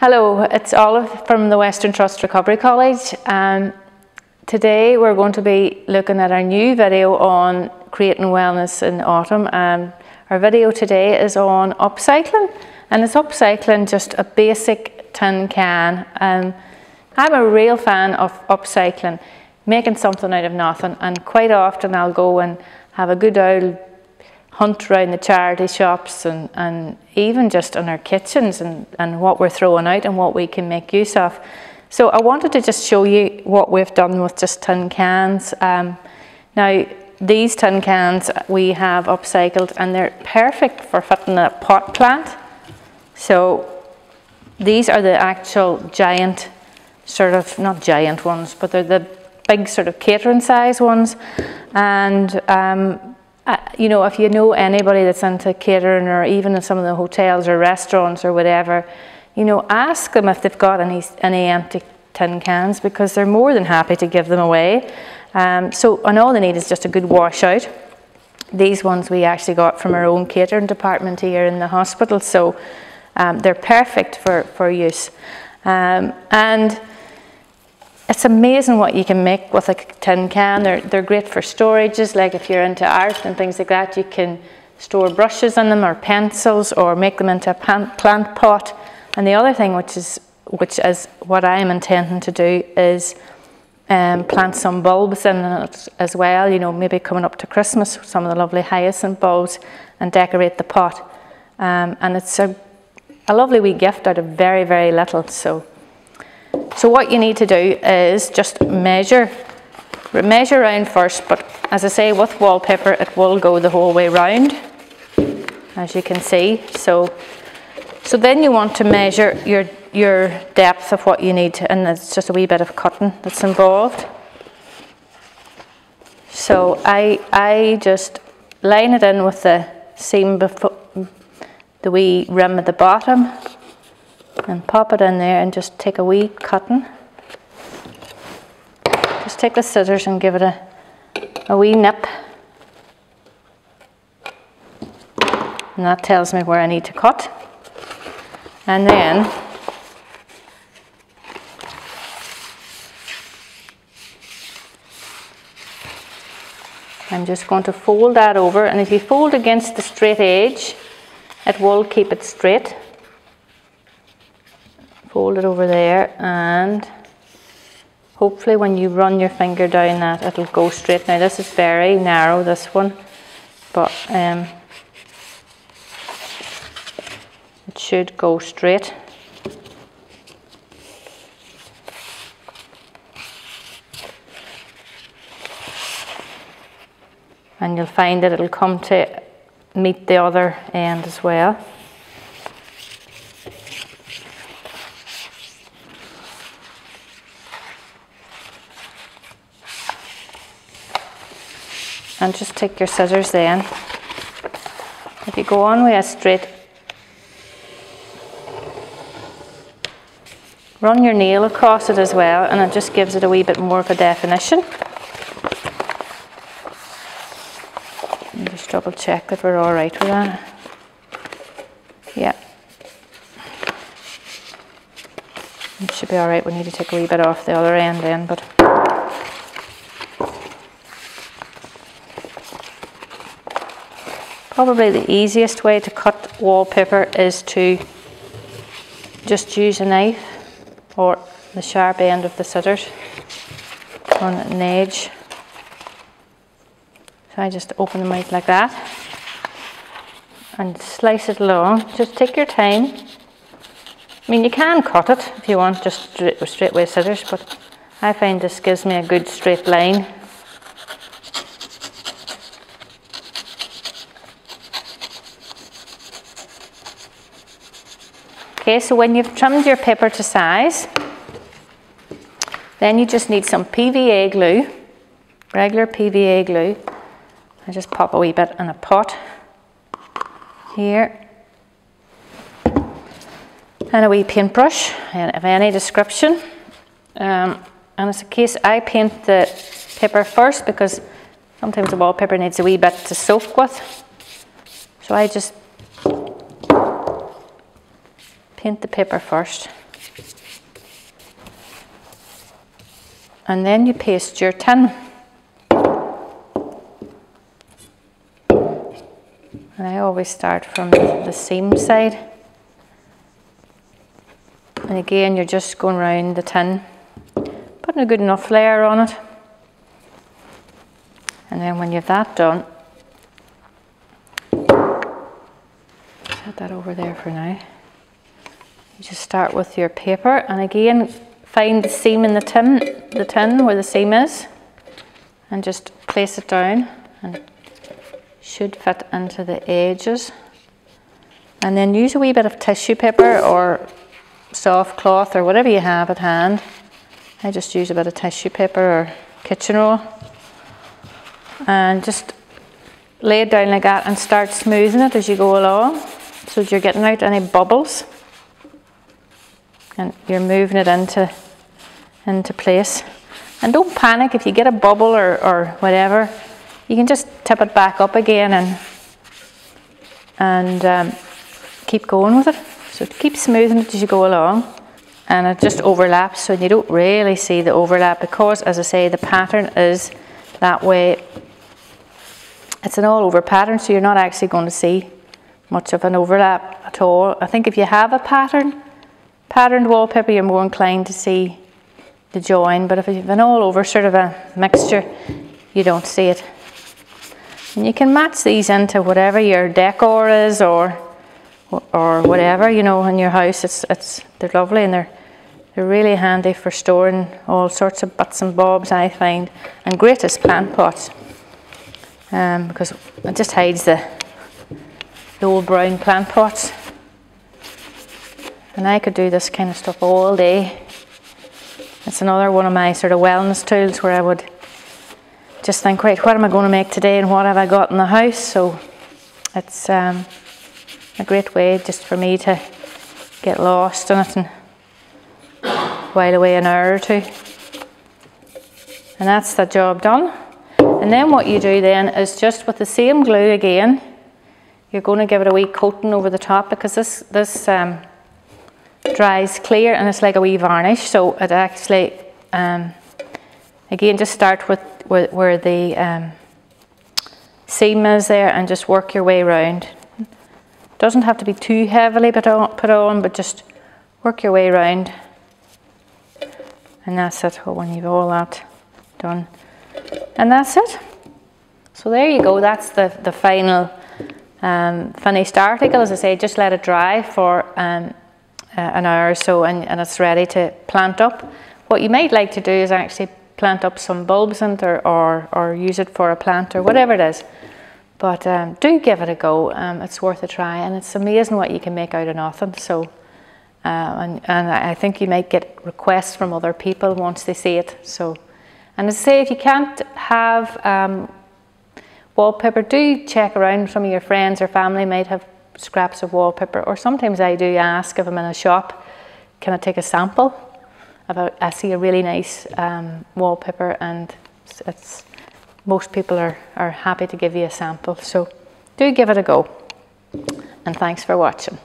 Hello, it's Olive from the Western Trust Recovery College. Today we're going to be looking at our new video on creating wellness in autumn. Our video today is on upcycling, and it's upcycling just a basic tin can. I'm a real fan of upcycling, making something out of nothing, and quite often I'll go and have a good old hunt around the charity shops and even just in our kitchens and what we're throwing out and what we can make use of. So I wanted to just show you what we've done with just tin cans. Now these tin cans we have upcycled, and they're perfect for fitting a pot plant. So these are the actual giant, sort of, not giant ones, but they're the big sort of catering size ones. And you know, if you know anybody that's into catering, or even in some of the hotels or restaurants or whatever, you know, ask them if they've got any empty tin cans, because they're more than happy to give them away. And all they need is just a good wash out. These ones we actually got from our own catering department here in the hospital, so they're perfect for use. And it's amazing what you can make with a tin can. They're great for storages, like if you're into art and things like that, you can store brushes in them or pencils, or make them into a plant pot. And the other thing, which is what I am intending to do, is plant some bulbs in it as well. You know, maybe coming up to Christmas, some of the lovely hyacinth bulbs, and decorate the pot. And it's a lovely wee gift out of very, very little. So what you need to do is just measure around first, but as I say, with wallpaper it will go the whole way round, as you can see. So then you want to measure your depth of what you need, and it's just a wee bit of cutting that's involved. So I just line it in with the seam before the wee rim at the bottom, and pop it in there and just take a wee cutting. Just take the scissors and give it a wee nip. And that tells me where I need to cut. And then I'm just going to fold that over, and if you fold against the straight edge, it will keep it straight. Fold it over there, and hopefully when you run your finger down that, it'll go straight. Now this is very narrow, this one, but it should go straight. And you'll find that it'll come to meet the other end as well. And just take your scissors then. If you go on with a straight, run your nail across it as well, and it just gives it a wee bit more of a definition. And just double check that we're all right with that. Yeah. It should be all right. We need to take a wee bit off the other end then, but probably the easiest way to cut wallpaper is to just use a knife or the sharp end of the scissors on an edge. So I just open them out like that and slice it along. Just take your time. I mean, you can cut it if you want, just straight with scissors, but I find this gives me a good straight line. Okay, so when you've trimmed your paper to size, then you just need some PVA glue, regular PVA glue. I just pop a wee bit in a pot here, and a wee paintbrush of any description. And it's a case I paint the paper first, because sometimes the wallpaper needs a wee bit to soak with. So I just paint the paper first. and then you paste your tin. And I always start from the seam side. And again, you're just going around the tin, putting a good enough layer on it. And then when you have that done, set that over there for now. You just start with your paper, and again, find the seam in the tin where the seam is, and just place it down, and it should fit into the edges. And then use a wee bit of tissue paper or soft cloth or whatever you have at hand. I just use a bit of tissue paper or kitchen roll, and just lay it down like that and start smoothing it as you go along, so that you're getting out any bubbles and you're moving it into place. And don't panic if you get a bubble or whatever. You can just tip it back up again and keep going with it. So keep smoothing it as you go along, and it just overlaps, so you don't really see the overlap, because, as I say, the pattern is that way. It's an all over pattern, so you're not actually going to see much of an overlap at all. I think if you have a patterned wallpaper, you're more inclined to see the join, but if you have an all over sort of a mixture, you don't see it. And you can match these into whatever your decor is or whatever, you know, in your house. They're lovely, and they're really handy for storing all sorts of bits and bobs, I find, and great as plant pots, because it just hides the old brown plant pots. And I could do this kind of stuff all day. It's another one of my sort of wellness tools, where I would just think, right, what am I going to make today and what have I got in the house? So it's a great way just for me to get lost in it and while away an hour or two. And that's the job done. And then what you do then is, just with the same glue again, you're going to give it a wee coating over the top, because this dries clear and it's like a wee varnish. So it actually, again, just start with where the seam is there, and just work your way around. Doesn't have to be too heavily put on, but just work your way around. And that's it when you've all that done. And that's it. So there you go, that's the final finished article. As I say, just let it dry for an hour or so, and it's ready to plant up. What you might like to do is actually plant up some bulbs in it, or use it for a plant or whatever it is. But do give it a go. It's worth a try, and it's amazing what you can make out of nothing. So, and I think you might get requests from other people once they see it. So, and as I say, if you can't have wallpaper, do check around. Some of your friends or family might have scraps of wallpaper, or sometimes I do ask if I'm in a shop, can I take a sample? I see a really nice wallpaper, and most people are happy to give you a sample. So do give it a go, and thanks for watching.